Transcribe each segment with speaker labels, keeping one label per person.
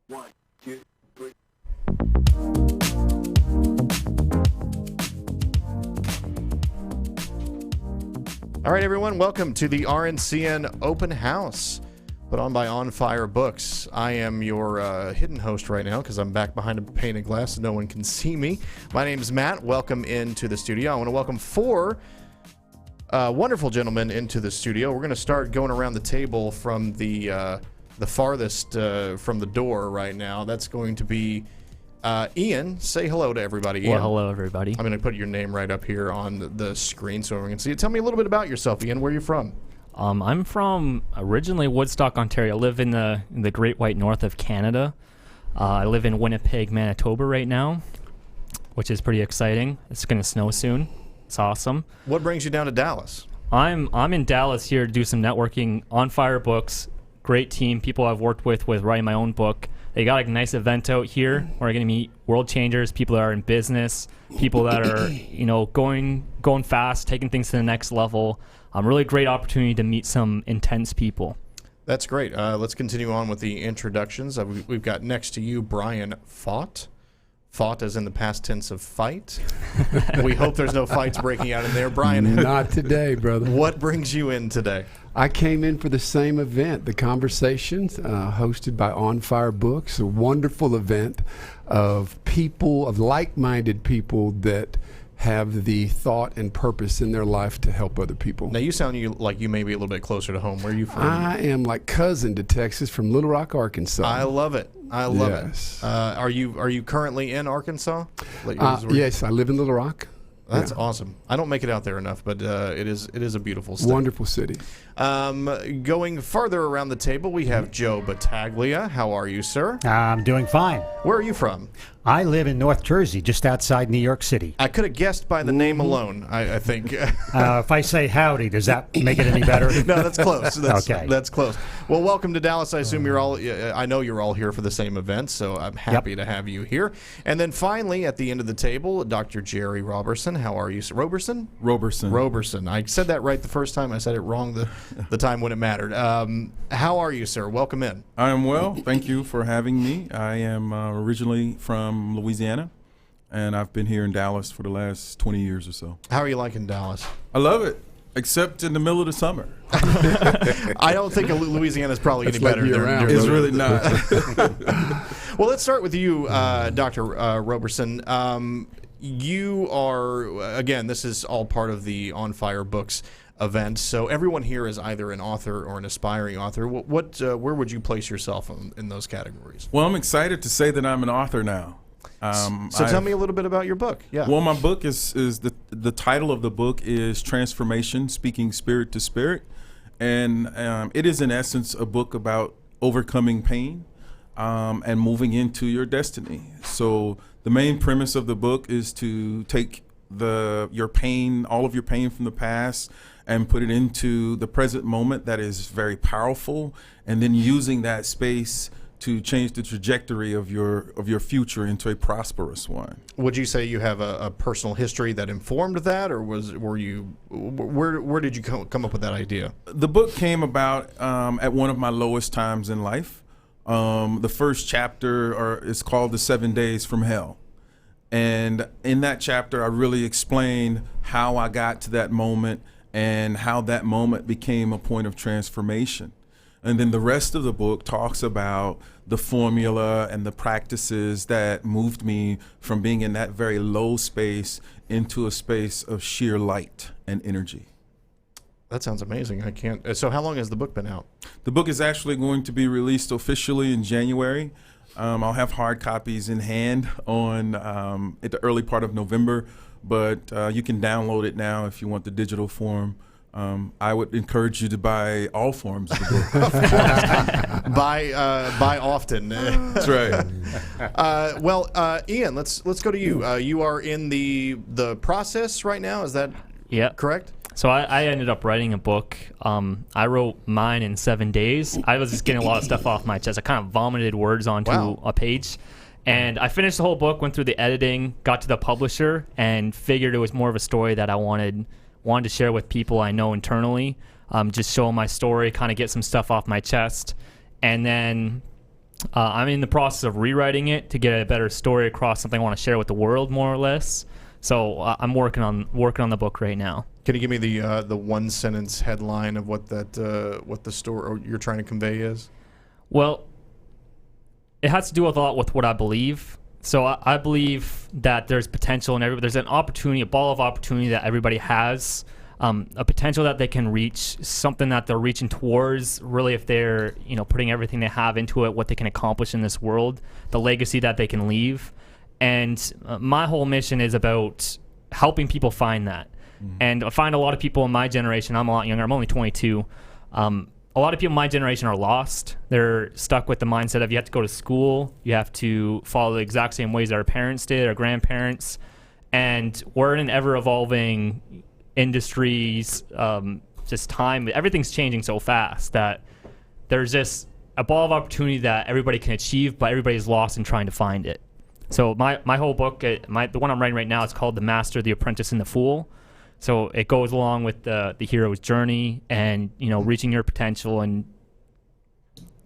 Speaker 1: 1, 2, 3.
Speaker 2: All right, everyone, welcome to the RNCN Open House, put on by On Fire Books. I am your hidden host right now because I'm back behind a pane of glass so no one can see me. My name is Matt. Welcome into the studio. I want to welcome four wonderful gentlemen into the studio. We're going to start going around the table from the farthest from the door right now. That's going to be Ian. Say hello to everybody, Ian.
Speaker 3: Well, hello, everybody.
Speaker 2: I'm going to put your name right up here on the screen so everyone can see it. Tell me a little bit about yourself, Ian. Where are you from?
Speaker 3: I'm from originally Woodstock, Ontario. I live in the Great White North of Canada. I live in Winnipeg, Manitoba right now, which is pretty exciting. It's going to snow soon. It's awesome.
Speaker 2: What brings you down to Dallas?
Speaker 3: I'm in Dallas here to do some networking. On Fire Books, great team, people I've worked with writing my own book. They got a nice event out here where I'm going to meet world changers, people that are in business, people that are going fast, taking things to the next level. Really great opportunity to meet some intense people.
Speaker 2: That's great. Let's continue on with the introductions. We've got next to you Brian Faught. Fought as in the past tense of fight. We hope there's no fights breaking out in there. Brian.
Speaker 4: Not today, brother.
Speaker 2: What brings you in today?
Speaker 4: I came in for the same event, the Conversations, hosted by On Fire Books, a wonderful event of people, of like-minded people that have the thought and purpose in their life to help other people.
Speaker 2: Now, you sound like you may be a little bit closer to home. Where are you from?
Speaker 4: I am like cousin to Texas from Little Rock, Arkansas.
Speaker 2: I love it. I love
Speaker 4: Yes.
Speaker 2: it. Are you currently in Arkansas?
Speaker 4: Yes, I live in Little Rock.
Speaker 2: That's
Speaker 4: Yeah.
Speaker 2: awesome. I don't make it out there enough, but it is a beautiful state.
Speaker 4: Wonderful city.
Speaker 2: Going farther around the table, we have Joe Battaglia. How are you, sir?
Speaker 5: I'm doing fine.
Speaker 2: Where are you from?
Speaker 5: I live in North Jersey, just outside New York City.
Speaker 2: I could have guessed by the name alone, I think.
Speaker 5: If I say howdy, does that make it any better?
Speaker 2: No, that's close.
Speaker 5: Okay.
Speaker 2: That's close. Well, welcome to Dallas. I assume I know you're all here for the same event, so I'm happy to have you here. And then finally, at the end of the table, Dr. Jerry Roberson. How are you, sir? Roberson? Roberson. I said that right the first time. I said it wrong the time when it mattered. How are you, sir? Welcome in.
Speaker 6: I am well. Thank you for having me. I am originally from Louisiana, and I've been here in Dallas for the last 20 years or so.
Speaker 2: How are you liking Dallas?
Speaker 6: I love it, except in the middle of the summer.
Speaker 2: I don't think Louisiana is probably any better than
Speaker 6: It's really not.
Speaker 2: Well, let's start with you, Dr. Roberson. You are, again, this is all part of the On Fire Books event, so everyone here is either an author or an aspiring author. Where would you place yourself in those categories?
Speaker 6: Well, I'm excited to say that I'm an author now.
Speaker 2: So tell me a little bit about your book. Yeah.
Speaker 6: Well, my book is the title of the book is Transformation, Speaking Spirit to Spirit. And it is in essence a book about overcoming pain and moving into your destiny. So the main premise of the book is to take your pain, all of your pain from the past, and put it into the present moment that is very powerful, and then using that space to change the trajectory of your future into a prosperous one.
Speaker 2: Would you say you have a personal history that informed that, or where did you come up with that idea?
Speaker 6: The book came about at one of my lowest times in life. The first chapter is called The 7 Days from Hell. And in that chapter, I really explain how I got to that moment and how that moment became a point of transformation. And then the rest of the book talks about the formula and the practices that moved me from being in that very low space into a space of sheer light and energy.
Speaker 2: That sounds amazing. I can't. So how long has the book been out?
Speaker 6: The book is actually going to be released officially in January. I'll have hard copies in hand at the early part of November, but you can download it now if you want the digital form. I would encourage you to buy all forms of the book.
Speaker 2: Buy often.
Speaker 6: That's right.
Speaker 2: Well, Ian, let's go to you. You are in the process right now. Is that correct?
Speaker 3: So I ended up writing a book. I wrote mine in 7 days. I was just getting a lot of stuff off my chest. I kind of vomited words onto a page. And I finished the whole book, went through the editing, got to the publisher, and figured it was more of a story that I wanted to share with people I know internally. Just show my story, kind of get some stuff off my chest. And then I'm in the process of rewriting it to get a better story across, something I want to share with the world, more or less. So I'm working on the book right now.
Speaker 2: Can you give me the one sentence headline of what the story you're trying to convey is?
Speaker 3: Well, it has to do with a lot with what I believe. So I believe that there's potential in everybody. There's an opportunity, a ball of opportunity that everybody has, a potential that they can reach, something that they're reaching towards. Really, if they're putting everything they have into it, what they can accomplish in this world, the legacy that they can leave. And my whole mission is about helping people find that. And I find a lot of people in my generation, I'm a lot younger, I'm only 22, a lot of people in my generation are lost. They're stuck with the mindset of you have to go to school, you have to follow the exact same ways our parents did, our grandparents, and we're in an ever-evolving industries, just time, everything's changing so fast that there's just a ball of opportunity that everybody can achieve, but everybody's lost in trying to find it. So my whole book, the one I'm writing right now, is called The Master, the Apprentice, and the Fool. So it goes along with the hero's journey and, reaching your potential and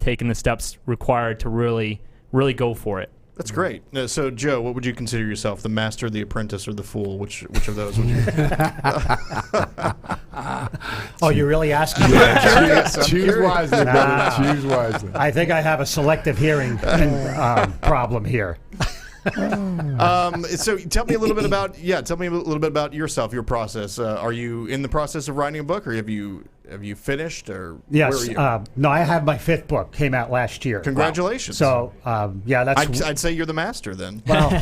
Speaker 3: taking the steps required to really, really go for it.
Speaker 2: That's great. So, Joe, what would you consider yourself, the master, the apprentice, or the fool? Which of those would you?
Speaker 5: Oh, you're really asking me?
Speaker 4: Choose wisely, brother. Choose wisely.
Speaker 5: I think I have a selective hearing problem here.
Speaker 2: So tell me a little bit about yourself, your process. Are you in the process of writing a book, or have you finished, or
Speaker 5: yes?
Speaker 2: Where are you?
Speaker 5: No, I have my 5th book, came out last year.
Speaker 2: Congratulations.
Speaker 5: Wow. So that's.
Speaker 2: I'd say you're the master then.
Speaker 5: Well,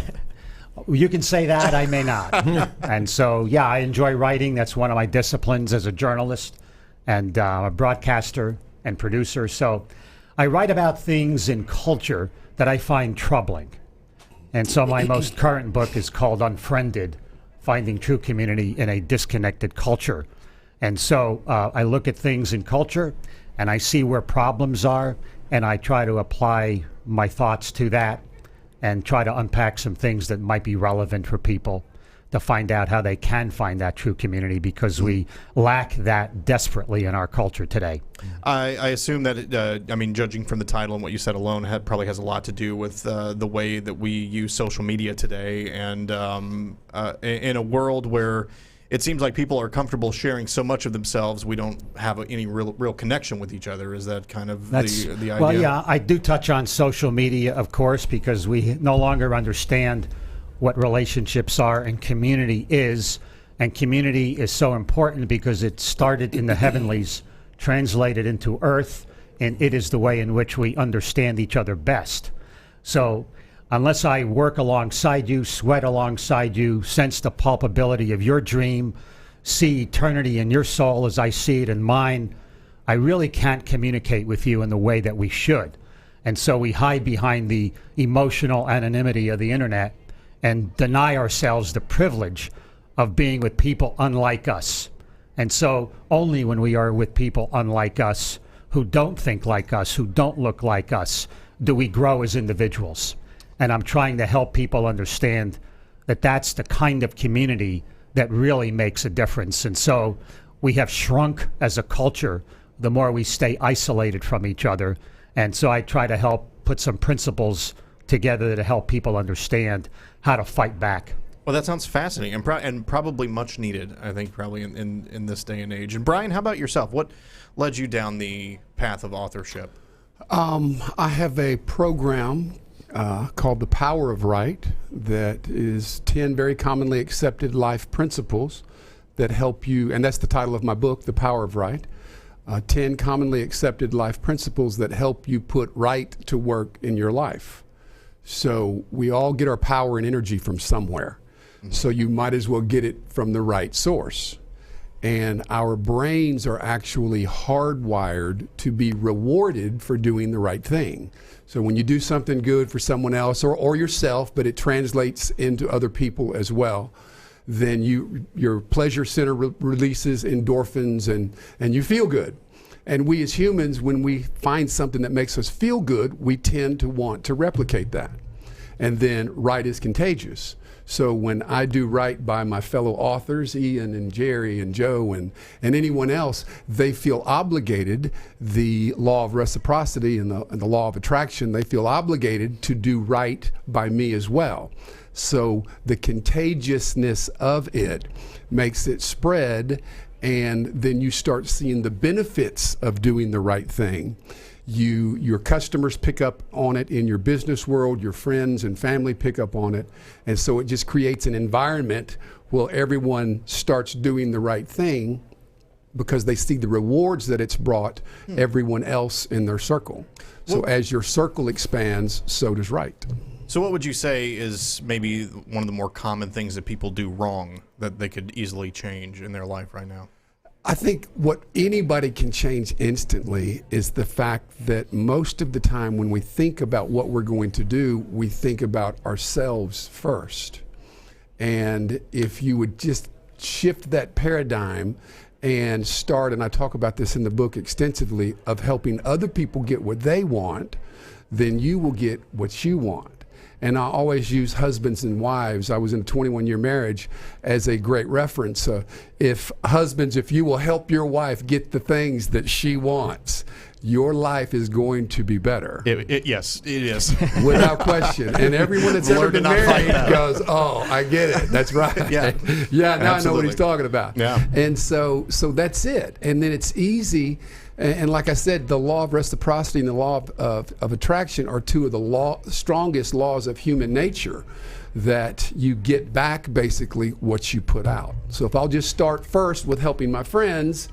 Speaker 5: you can say that. I may not. And so I enjoy writing. That's one of my disciplines as a journalist, and I'm a broadcaster and producer. So I write about things in culture that I find troubling. And so my most current book is called Unfriended, Finding True Community in a Disconnected Culture. And so I look at things in culture, and I see where problems are, and I try to apply my thoughts to that and try to unpack some things that might be relevant for people to find out how they can find that true community, because we lack that desperately in our culture today.
Speaker 2: I assume that, judging from the title and what you said alone, probably has a lot to do with the way that we use social media today. And in a world where it seems like people are comfortable sharing so much of themselves, we don't have any real connection with each other. Is that kind of the idea?
Speaker 5: Well, yeah, I do touch on social media, of course, because we no longer understand what relationships are and community is. And community is so important because it started in the heavenlies, translated into earth, and it is the way in which we understand each other best. So unless I work alongside you, sweat alongside you, sense the palpability of your dream, see eternity in your soul as I see it in mine, I really can't communicate with you in the way that we should. And so we hide behind the emotional anonymity of the internet and deny ourselves the privilege of being with people unlike us. And so only when we are with people unlike us, who don't think like us, who don't look like us, do we grow as individuals. And I'm trying to help people understand that that's the kind of community that really makes a difference. And so we have shrunk as a culture the more we stay isolated from each other. And so I try to help put some principles together to help people understand how to fight back.
Speaker 2: Well, that sounds fascinating and probably much needed, I think, probably in this day and age. And Brian, how about yourself? What led you down the path of authorship?
Speaker 4: I have a program called The Power of Right that is 10 very commonly accepted life principles that help you, and that's the title of my book, The Power of Right. 10 commonly accepted life principles that help you put right to work in your life. So we all get our power and energy from somewhere. So you might as well get it from the right source. And our brains are actually hardwired to be rewarded for doing the right thing. So when you do something good for someone else or yourself, but it translates into other people as well, then your pleasure center releases endorphins and you feel good. And we as humans, when we find something that makes us feel good, we tend to want to replicate that. And then right is contagious. So when I do right by my fellow authors, Ian and Jerry and Joe and anyone else, they feel obligated, the law of reciprocity and the law of attraction, they feel obligated to do right by me as well. So the contagiousness of it makes it spread, and then you start seeing the benefits of doing the right thing. Your customers pick up on it in your business world, your friends and family pick up on it, and so it just creates an environment where everyone starts doing the right thing because they see the rewards that it's brought everyone else in their circle. So as your circle expands, so does right.
Speaker 2: So what would you say is maybe one of the more common things that people do wrong that they could easily change in their life right now?
Speaker 4: I think what anybody can change instantly is the fact that most of the time when we think about what we're going to do, we think about ourselves first. And if you would just shift that paradigm and start, and I talk about this in the book extensively, of helping other people get what they want, then you will get what you want. And I always use husbands and wives. I was in a 21-year marriage as a great reference. If you will help your wife get the things that she wants, your life is going to be better.
Speaker 2: Yes, it is.
Speaker 4: Without question. And everyone that's ever been married goes, oh, I get it. That's right.
Speaker 2: Yeah.
Speaker 4: Yeah, now
Speaker 2: Absolutely.
Speaker 4: I know what he's talking about.
Speaker 2: Yeah.
Speaker 4: And so that's it. And then it's easy. And like I said, the law of reciprocity and the law of attraction are two of the strongest laws of human nature, that you get back basically what you put out. So if I'll just start first with helping my friends,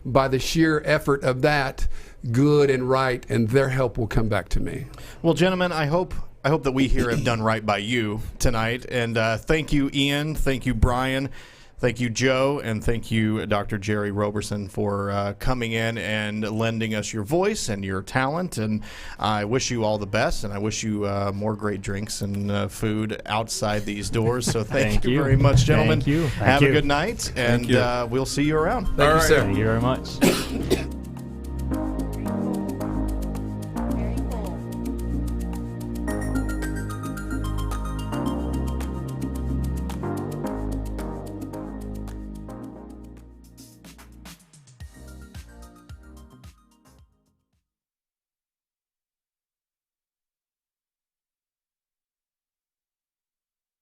Speaker 4: by the sheer effort of that, good and right, and their help will come back to me.
Speaker 2: Well, gentlemen, I hope that we here have done right by you tonight. And thank you, Ian. Thank you, Brian. Thank you, Joe, and thank you, Dr. Jerry Roberson, for coming in and lending us your voice and your talent. And I wish you all the best, and I wish you more great drinks and food outside these doors. So thank you very much, gentlemen.
Speaker 3: Thank you.
Speaker 2: Have a good night, and we'll see you around.
Speaker 4: Thank you, sir.
Speaker 3: Thank you very much.